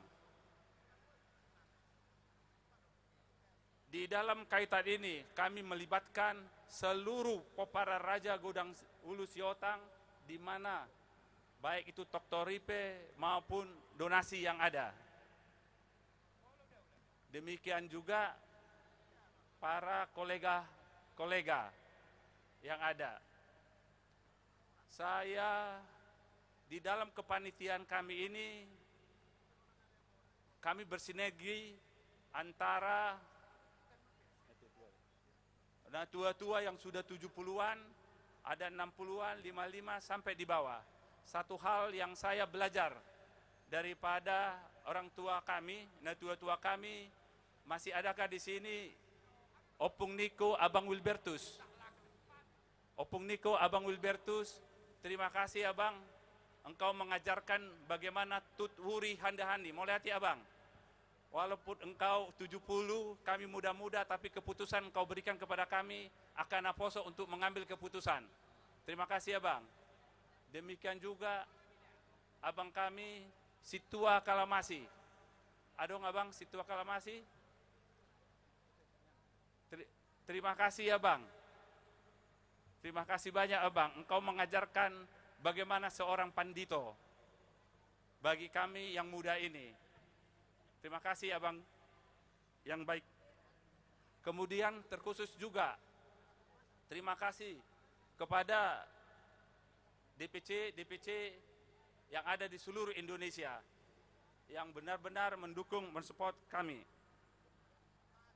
Di dalam kaitan ini kami melibatkan seluruh peparan Raja Godang Hulu Sihotang, di mana baik itu Toktoripe maupun donasi yang ada. Demikian juga para kolega-kolega yang ada. Saya di dalam kepanitiaan kami ini, kami bersinergi antara tua-tua yang sudah 70-an, ada 60-an, 55 sampai di bawah. Satu hal yang saya belajar daripada orang tua kami, tua-tua kami, masih adakah di sini Opung Niko, Abang Wilbertus? Opung Niko, Abang Wilbertus, terima kasih Abang. Engkau mengajarkan bagaimana tutwuri handahani. Mulai hati Abang. Walaupun engkau 70, kami muda-muda, tapi keputusan engkau berikan kepada kami akan aposo untuk mengambil keputusan. Terima kasih Abang. Demikian juga Abang kami, Situa Kalamasi. Adong Abang, Situa Kalamasi. Terima kasih Abang. Terima kasih banyak Abang. Engkau mengajarkan bagaimana seorang pandito bagi kami yang muda ini. Terima kasih Abang yang baik. Kemudian terkhusus juga terima kasih kepada DPC yang ada di seluruh Indonesia yang benar-benar mendukung, mensupport kami.